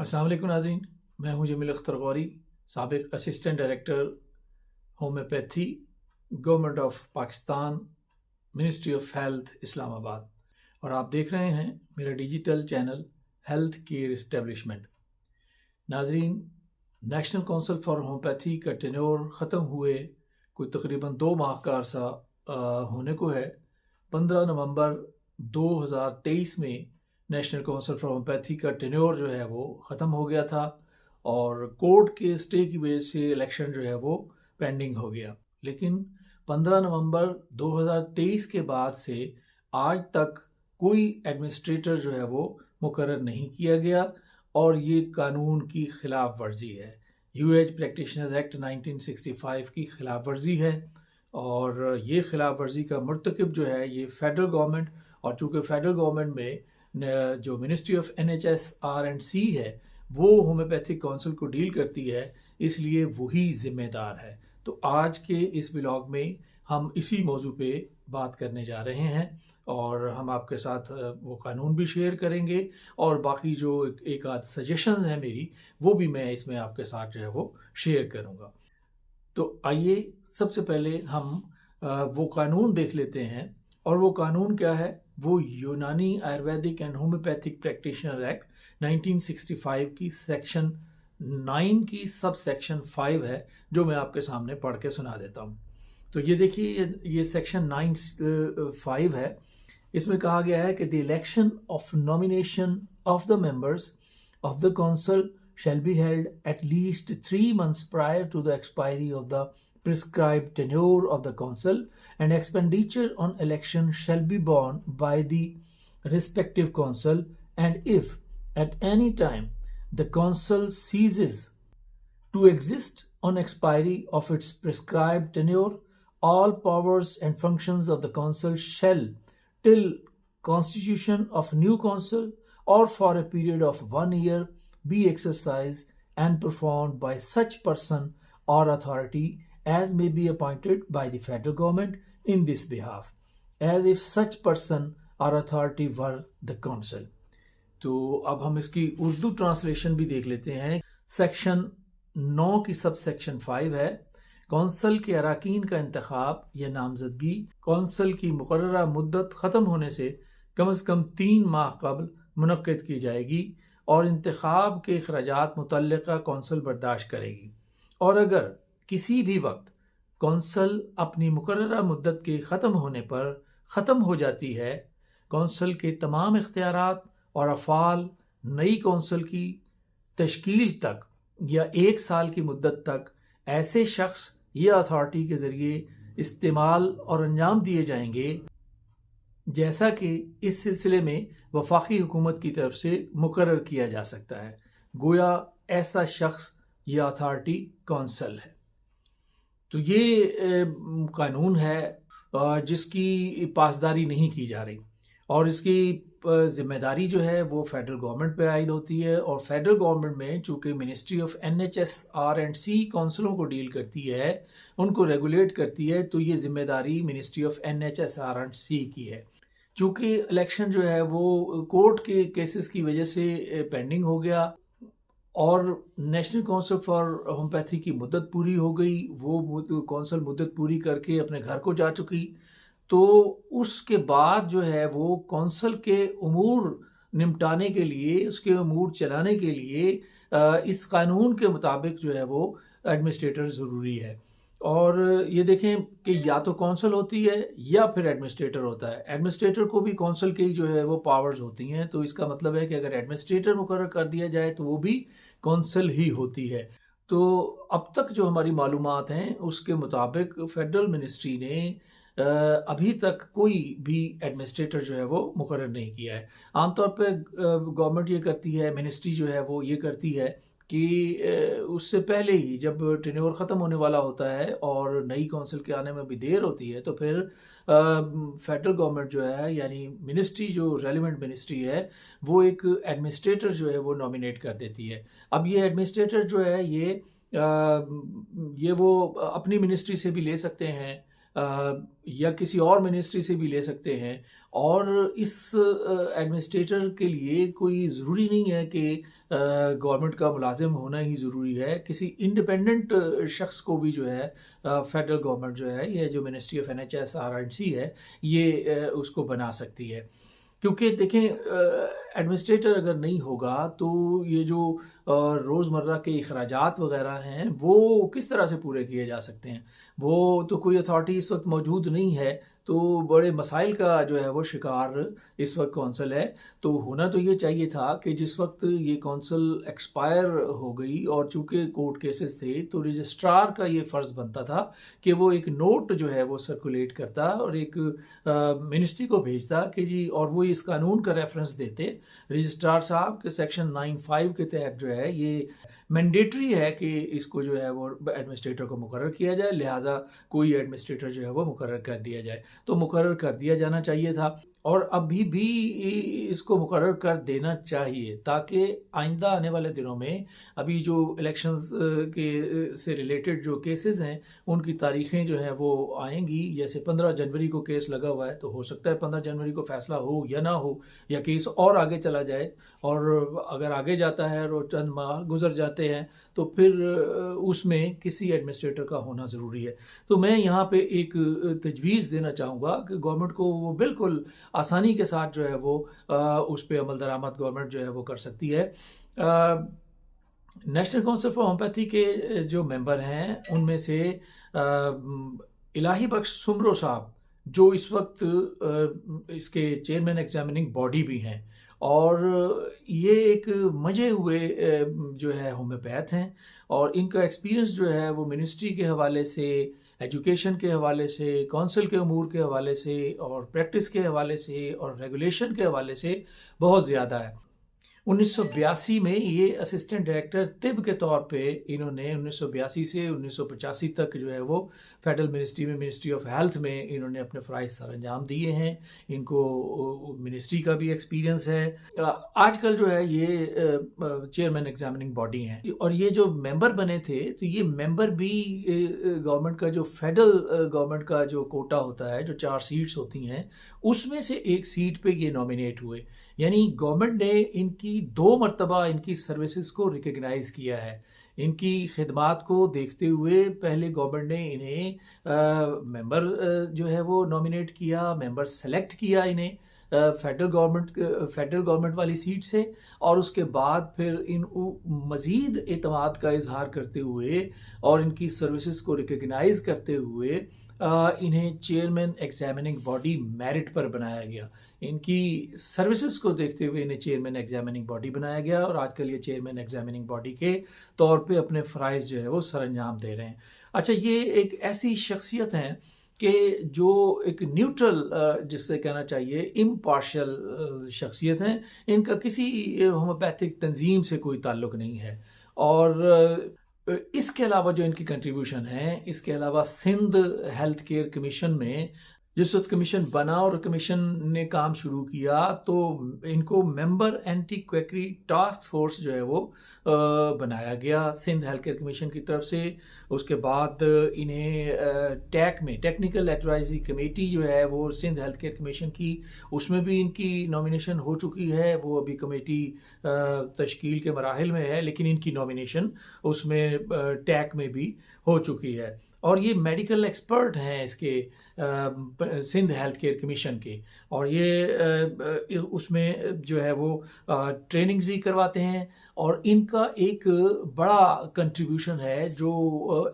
अस्सलाम वालेकुम नाज़रीन, मैं हूं जमील अख्तर गौरी, साबिक assistant director homeopathy, government of Pakistan, ministry of health, Islamabad. और आप देख रहे हैं मेरा digital channel health care establishment. नाज़रीन, नेशनल काउंसिल फॉर होम्योपैथी का टेन्योर ख़त्म हुए कोई तकरीबन 2 माह का अरसा होने को है। 15 नवंबर 2023 में नेशनल काउंसिल फॉर होम्योपैथी का टेन्योर जो है वो ख़त्म हो गया था और कोर्ट के स्टे की वजह से इलेक्शन जो है वो पेंडिंग हो गया। लेकिन 15 नवंबर 2023 के बाद से आज तक कोई एडमिनिस्ट्रेटर जो है वो मुकर्रर नहीं किया गया और ये कानून की खिलाफ वर्जी है। यूएच प्रैक्टिशनर्स एक्ट 1965 की खिलाफ वर्जी है और ये खिलाफ वर्जी का मर्तकब जो है ये फेडरल गवर्नमेंट, और चूँकि फेडरल गवर्नमेंट में जो मिनिस्ट्री ऑफ NHS-RC है वो होम्योपैथिक काउंसिल को डील करती है, इसलिए वही जिम्मेदार है। तो आज के इस ब्लॉग में हम इसी मौजू पे बात करने जा रहे हैं और हम आपके साथ वो कानून भी शेयर करेंगे और बाकी जो एक आध सजेशंस हैं मेरी, वो भी मैं इसमें आपके साथ जो है वो शेयर करूँगा। तो आइए सबसे पहले हम वो कानून देख लेते हैं। और वो कानून क्या है? वो यूनानी Ayurvedic and homeopathic practitioner act 1965 की सेक्शन 9 की सब सेक्शन 5 है, जो मैं आपके सामने पढ़ के सुना देता हूँ। तो ये देखिए, ये सेक्शन 9(5) है। इसमें कहा गया है कि the election of nomination of the members of the council shall be held at least 3 months prior to the expiry of the prescribed tenure of the council, and expenditure on election shall be borne by the respective council, and if at any time the council ceases to exist on expiry of its prescribed tenure, all powers and functions of the council shall, till constitution of new council or for a period of 1 year, be exercised and performed by such person or authority as may be appointed by the federal government in this behalf, as if such person or authority were the council. तो अब हम इसकी Urdu translation भी देख लेते हैं। Section 9 की sub section 5 है। कौंसल के अराकीन का इंतखाब या नामजदगी कौंसल की मुकर्ररा मुद्दत ख़त्म होने से कम से कम 3 माह कबल मुनक्किद की जाएगी और इंतखाब के अखराजात मुतल्लिका कौंसल बर्दाश्त करेगी। और अगर किसी भी वक्त कौंसल अपनी मुकर्ररा मुद्दत के ख़त्म होने पर ख़त्म हो जाती है, कौंसल के तमाम इख्तियारात और अफ़ाल नई कौंसल की तश्कील तक या 1 साल की मुद्दत तक ऐसे शख्स या अथॉरिटी के ज़रिए इस्तेमाल और अंजाम दिए जाएंगे जैसा कि इस सिलसिले में वफाकी हुकूमत की तरफ से मुकर्रर किया जा सकता है, गोया ऐसा शख्स या अथॉरिटी कौंसल है। तो ये कानून है जिसकी पासदारी नहीं की जा रही और इसकी जिम्मेदारी जो है वो फेडरल गवर्नमेंट पे आयद होती है। और फेडरल गवर्नमेंट में चूँकि मिनिस्ट्री ऑफ NHS-RC काउंसिलों को डील करती है, उनको रेगुलेट करती है, तो ये जिम्मेदारी मिनिस्ट्री ऑफ NHS-RC की है। चूँकि इलेक्शन जो है वो कोर्ट के केसेस की वजह से पेंडिंग हो गया और नेशनल काउंसिल फॉर होम्योपैथी की मुद्दत पूरी हो गई, वो काउंसिल मुद्दत पूरी करके अपने घर को जा चुकी, तो उसके बाद जो है वो काउंसिल के उमूर निपटाने के लिए, उसके उमूर चलाने के लिए इस कानून के मुताबिक जो है वो एडमिनिस्ट्रेटर ज़रूरी है। और ये देखें कि या तो काउंसिल होती है या फिर एडमिनिस्ट्रेटर होता है। एडमिनिस्ट्रेटर को भी काउंसिल की जो है वो पावर्स होती हैं, तो इसका मतलब है कि अगर एडमिनिस्ट्रेटर मुकर्रर कर दिया जाए तो वो भी काउंसिल ही होती है। तो अब तक जो हमारी मालूमात हैं उसके मुताबिक फेडरल मिनिस्ट्री ने अभी तक कोई भी एडमिनिस्ट्रेटर जो है वो मुकर्रर नहीं किया है। आमतौर पे गवर्नमेंट ये करती है, मिनिस्ट्री जो है वो ये करती है कि उससे पहले ही जब टेन्योर ख़त्म होने वाला होता है और नई काउंसिल के आने में भी देर होती है, तो फिर फेडरल गवर्नमेंट जो है यानी मिनिस्ट्री, जो रेलिवेंट मिनिस्ट्री है, वो एक एडमिनिस्ट्रेटर जो है वो नॉमिनेट कर देती है। अब ये एडमिनिस्ट्रेटर जो है ये वो अपनी मिनिस्ट्री से भी ले सकते हैं, या किसी और मिनिस्ट्री से भी ले सकते हैं। और इस एडमिनिस्ट्रेटर के लिए कोई ज़रूरी नहीं है कि गवर्नमेंट का मुलाजिम होना ही ज़रूरी है। किसी इंडिपेंडेंट शख्स को भी जो है फेडरल गवर्नमेंट जो है, ये जो मिनिस्ट्री ऑफ NHS RNC है, ये उसको बना सकती है। क्योंकि देखें, एडमिनिस्ट्रेटर अगर नहीं होगा तो ये जो रोज़मर्रा के अखराजात वगैरह हैं वो किस तरह से पूरे किए जा सकते हैं। वो तो कोई अथॉरिटी इस वक्त मौजूद नहीं है, तो बड़े मसाइल का जो है वो शिकार इस वक्त कौंसल है। तो होना तो ये चाहिए था कि जिस वक्त ये कौंसल एक्सपायर हो गई और चूंकि कोर्ट केसेस थे, तो रजिस्ट्रार का ये फ़र्ज़ बनता था कि वो एक नोट जो है वो सर्कुलेट करता और एक मिनिस्ट्री को भेजता कि जी, और वो इस कानून का रेफरेंस देते रजिस्ट्रार साहब के सेक्शन 95 के तहत जो है ये मैंडेटरी है कि इसको जो है वो एडमिनिस्ट्रेटर को मुकर्रर किया जाए, लिहाजा कोई एडमिनिस्ट्रेटर जो है वो मुकर्रर कर दिया जाए। तो मुकर्रर कर दिया जाना चाहिए था और अभी भी इसको मुकर्रर कर देना चाहिए, ताकि आइंदा आने वाले दिनों में अभी जो इलेक्शंस के से रिलेटेड जो केसेस हैं उनकी तारीखें जो हैं वो आएंगी। जैसे 15 जनवरी को केस लगा हुआ है, तो हो सकता है 15 जनवरी को फैसला हो या ना हो, या केस और आगे चला जाए। और अगर आगे जाता है और चंद माह गुजर जाते हैं तो फिर उसमें किसी एडमिनिस्ट्रेटर का होना ज़रूरी है। तो मैं यहाँ पे एक तजवीज़ देना चाहूँगा कि गवर्नमेंट को वो बिल्कुल आसानी के साथ जो है वो उस पर अमल दरामद गवर्नमेंट जो है वो कर सकती है। नेशनल काउंसिल फॉर होम्योपैथी के जो मेंबर हैं उनमें से इलाही बख्श सुमरो साहब, जो इस वक्त इसके चेयरमैन एग्जामिनिंग बॉडी भी हैं, और ये एक मजे हुए जो है होम्योपैथ हैं, और इनका एक्सपीरियंस जो है वो मिनिस्ट्री के हवाले से, एजुकेशन के हवाले से, काउंसिल के अमूर के हवाले से, और प्रैक्टिस के हवाले से, और रेगुलेशन के हवाले से बहुत ज़्यादा है। 1982 में ये असिस्टेंट डायरेक्टर तिब के तौर पे इन्होंने 1982 से 1985 तक जो है वो फेडरल मिनिस्ट्री में, मिनिस्ट्री ऑफ हेल्थ में इन्होंने अपने फ़राइज़ सर अंजाम दिए हैं। इनको मिनिस्ट्री का भी एक्सपीरियंस है। आजकल जो है ये चेयरमैन एग्जामिनिंग बॉडी हैं, और ये जो मेंबर बने थे तो ये मेंबर भी गवर्नमेंट का जो फेडरल गवर्नमेंट का जो कोटा होता है, जो 4 सीट्स होती हैं, उसमें से एक सीट पे ये नॉमिनेट हुए। यानी गवर्नमेंट ने इनकी 2 मरतबा इनकी सर्विसेज को रिकग्नाइज किया है। इनकी खिदमात को देखते हुए पहले गवर्नमेंट ने इन्हें मेंबर जो है वो नॉमिनेट किया, मेंबर सेलेक्ट किया इन्हें फेडरल गवर्नमेंट वाली सीट से, और उसके बाद फिर इन मज़ीद एतमाद का इजहार करते हुए और इनकी सर्विसेज को रिकग्नाइज करते हुए इन्हें चेयरमैन एग्जामिनिंग बॉडी मेरिट पर बनाया गया। इनकी सर्विसेज को देखते हुए इन्हें चेयरमैन एग्जामिनिंग बॉडी बनाया गया, और आजकल ये चेयरमैन एग्जामिनिंग बॉडी के तौर पे अपने फ़राइज़ जो है वो सरअंजाम दे रहे हैं। अच्छा, ये एक ऐसी शख्सियत हैं कि जो एक न्यूट्रल, जिससे कहना चाहिए इम्पार्शियल शख्सियत हैं। इनका किसी होम्योपैथिक तंजीम से कोई ताल्लुक़ नहीं है। और इसके अलावा जो इनकी कंट्रीब्यूशन है, इसके अलावा सिंध हेल्थ केयर कमीशन में जिस वक्त कमीशन बना और कमीशन ने काम शुरू किया, तो इनको member anti quackery task force जो है वो बनाया गया सिंध हेल्थ केयर कमीशन की तरफ से। उसके बाद इन्हें टैक में, टेक्निकल एडवाइजरी कमेटी जो है वो सिंध हेल्थ केयर कमीशन की, उसमें भी इनकी नॉमिनेशन हो चुकी है। वो अभी कमेटी तश्कील के मराहिल में है, लेकिन इनकी नॉमिनेशन उसमें टैक में भी हो चुकी है। और ये मेडिकल एक्सपर्ट हैं इसके सिंध हेल्थ केयर कमीशन के, और ये उसमें जो है वो ट्रेनिंग्स भी करवाते हैं। और इनका एक बड़ा कंट्रीब्यूशन है जो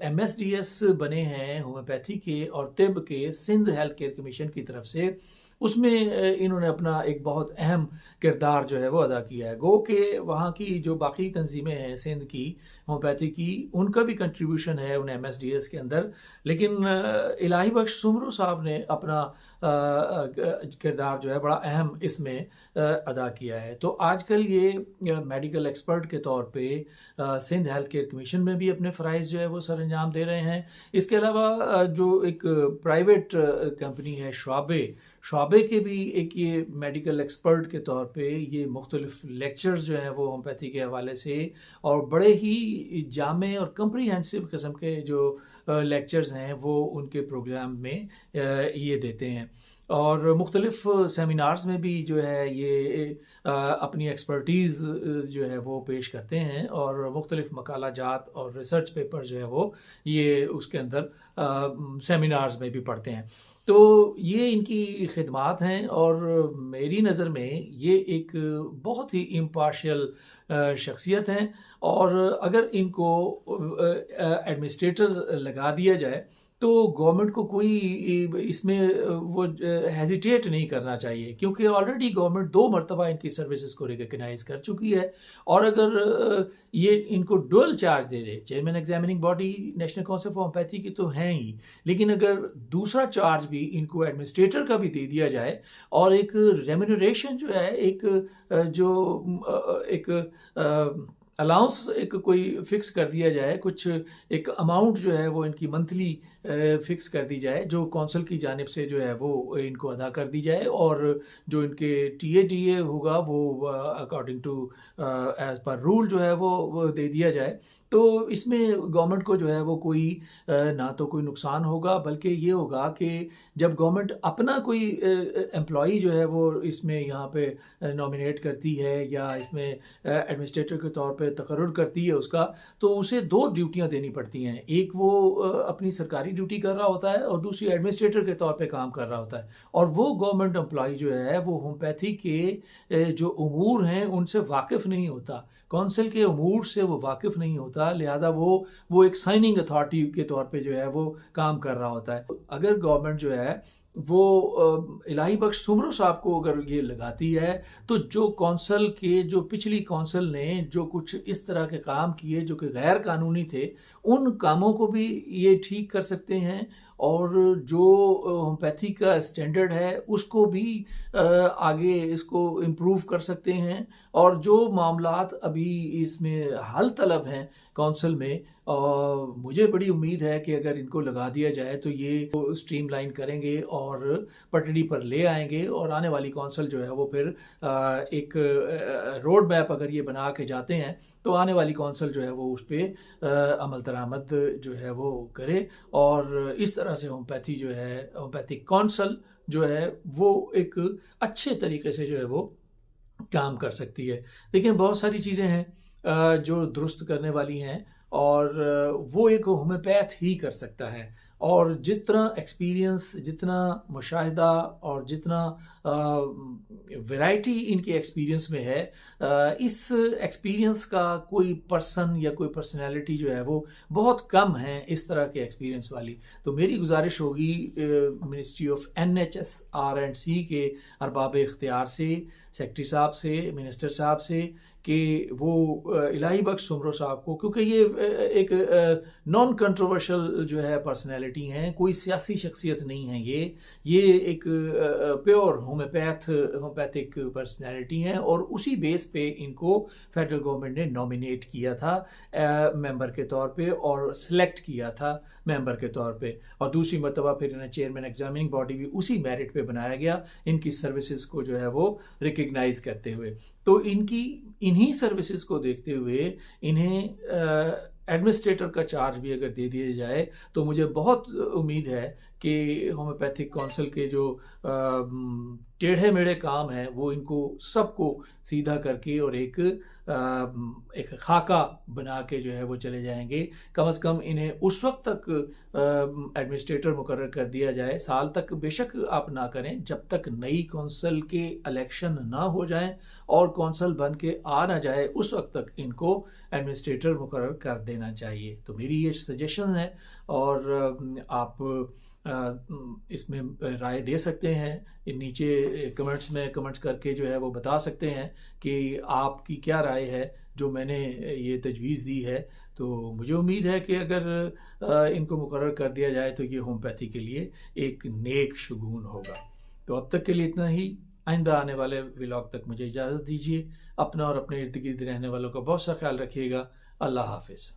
MSDS बने हैं होम्योपैथी के और तिब के सिंध हेल्थ केयर कमीशन की तरफ से, उसमें इन्होंने अपना एक बहुत अहम किरदार जो है वो अदा किया है। गो कि वहाँ की जो बाकी तंजीमें हैं सिंध की होम्योपैथी की, उनका भी कंट्रीब्यूशन है उन MSDS के अंदर, लेकिन इलाही बख्श सुमरू साहब ने अपना किरदार जो है बड़ा अहम इसमें अदा किया है। तो आजकल ये मेडिकल एक्सपर्ट के तौर पे सिंध हेल्थ केयर कमीशन में भी अपने फ़राइज़ जो है वो सरअंजाम दे रहे हैं। इसके अलावा जो एक प्राइवेट कंपनी है शुआबे के भी एक ये मेडिकल एक्सपर्ट के तौर पे ये मुख्तलिफ लेक्चर्स जो हैं वो होम्योपैथी के हवाले से, और बड़े ही जामे और कम्प्रीहेंसिव किस्म के जो लेक्चर्स हैं वो उनके प्रोग्राम में ये देते हैं। और मुख्तलिफ सेमिनार्स में भी जो है ये अपनी एक्सपर्टीज़ जो है वो पेश करते हैं और मुख्तलिफ मकालाजात और रिसर्च पेपर जो है वो ये उसके अंदर सेमिनार्स में भी पढ़ते हैं। तो ये इनकी खिदमात हैं और मेरी नज़र में ये एक बहुत ही इम्पार्शियल शख्सियत हैं। और अगर इनको एडमिनिस्ट्रेटर लगा दिया जाए तो गवर्नमेंट को कोई इसमें वो हेजिटेट नहीं करना चाहिए, क्योंकि ऑलरेडी गवर्नमेंट 2 मरतबा इनकी सर्विसेज को रिकग्नाइज कर चुकी है। और अगर ये इनको dual charge they they, chairman examining body national council for homeopathy की तो हैं ही, लेकिन अगर दूसरा चार्ज भी इनको एडमिनिस्ट्रेटर का भी दे दिया जाए और एक रेम्यूनरेशन जो है एक अलाउंस एक कोई फिक्स कर दिया जाए, कुछ एक अमाउंट जो है वो इनकी मंथली फिक्स कर दी जाए जो कौंसल की जानिब से जो है वो इनको अदा कर दी जाए, और जो इनके टीए होगा वो अकॉर्डिंग टू एज पर रूल जो है वो दे दिया जाए। तो इसमें गवर्नमेंट को जो है वो कोई ना तो कोई नुकसान होगा, बल्कि ये होगा कि जब गवर्नमेंट अपना कोई एम्प्लॉई जो है वो इसमें यहाँ पे नॉमिनेट करती है या इसमें एडमिनिस्ट्रेटर के तौर पे तकर्रुर करती है उसका, तो उसे 2 ड्यूटियाँ देनी पड़ती हैं। एक वो अपनी सरकारी ड्यूटी कर रहा होता है और दूसरी एडमिनिस्ट्रेटर के तौर पे काम कर रहा होता है। और वो गवर्नमेंट एम्प्लॉई जो है वो होम्योपैथी के जो उमूर हैं उनसे वाकिफ़ नहीं होता, कौंसिल के उमूर से वो वाकिफ़ नहीं होता, लिहाजा वो एक साइनिंग अथॉरिटी के तौर पे जो है वो काम कर रहा होता है। अगर गवर्नमेंट जो है वो इलाही बख्श सुमरो साहब को अगर ये लगाती है तो जो कौंसल के जो पिछली कौंसल ने जो कुछ इस तरह के काम किए जो कि गैर कानूनी थे, उन कामों को भी ये ठीक कर सकते हैं और जो होम्योपैथी का स्टैंडर्ड है उसको भी आगे इसको इम्प्रूव कर सकते हैं। और जो मामलात अभी इसमें हल तलब हैं कौंसिल में, मुझे बड़ी उम्मीद है कि अगर इनको लगा दिया जाए तो ये स्ट्रीमलाइन करेंगे और पटड़ी पर ले आएंगे, और आने वाली कौंसिल जो है वो फिर एक रोड मैप अगर ये बना के जाते हैं तो आने वाली कौंसिल जो है वो उस पर अमल दरामद जो है वो करे, और इस तरह से होम्योपैथी जो है होम्योपैथिक कौंसिल जो है वो एक अच्छे तरीके से जो है वो काम कर सकती है। लेकिन बहुत सारी चीज़ें हैं जो दुरुस्त करने वाली हैं और वो एक होम्योपैथ ही कर सकता है। और जितना एक्सपीरियंस, जितना मुशाहिदा और जितना वैरायटी इनके एक्सपीरियंस में है, इस एक्सपीरियंस का कोई पर्सन या कोई पर्सनैलिटी जो है वो बहुत कम है इस तरह के एक्सपीरियंस वाली। तो मेरी गुजारिश होगी मिनिस्ट्री ऑफ NHS-R&C के अरबाब इख्तियार से, सेक्रेटरी साहब से, मिनिस्टर साहब से, कि वो इलाही बख्श सुमरो साहब को, क्योंकि ये एक नॉन कंट्रोवर्शियल जो है पर्सनैलिटी हैं, कोई सियासी शख्सियत नहीं है, ये एक प्योर होम्योपैथिक पर्सनैलिटी हैं, और उसी बेस पे इनको फेडरल गवर्नमेंट ने नॉमिनेट किया था मेंबर के तौर पे और सिलेक्ट किया था मेंबर के तौर पे, और दूसरी मरतबा फिर इन्हें चेयरमैन एग्जामिनिंग बॉडी भी उसी मेरिट पे बनाया गया इनकी सर्विसेज को जो है वो रिकग्नाइज करते हुए। तो इन्हीं सर्विसेज को देखते हुए इन्हें एडमिनिस्ट्रेटर का चार्ज भी अगर दे दिया जाए तो मुझे बहुत उम्मीद है कि होम्योपैथिक काउंसिल के जो टेढ़े मेढ़े काम हैं वो इनको सबको सीधा करके और एक खाका बना के जो है वो चले जाएंगे। कम से कम इन्हें उस वक्त तक एडमिनिस्ट्रेटर मुकर्रर कर दिया जाए, साल तक बेशक आप ना करें, जब तक नई कौंसिल के इलेक्शन ना हो जाएं और कौंसिल बन के आ ना जाए, उस वक्त तक इनको एडमिनिस्ट्रेटर मुकर्रर कर देना चाहिए। तो मेरी ये सजेशन है और आप इसमें राय दे सकते हैं, नीचे कमेंट्स में कमेंट्स करके जो है वो बता सकते हैं कि आपकी क्या राय है जो मैंने ये तजवीज़ दी है। तो मुझे उम्मीद है कि अगर इनको मुकर्रर कर दिया जाए तो ये होम्योपैथी के लिए एक नेक शुगून होगा। तो अब तक के लिए इतना ही, आइंदा आने वाले व्लॉग तक मुझे इजाज़त दीजिए। अपना और अपने इर्द गिर्द रहने वालों का बहुत सा ख्याल रखिएगा। अल्लाह हाफिज़।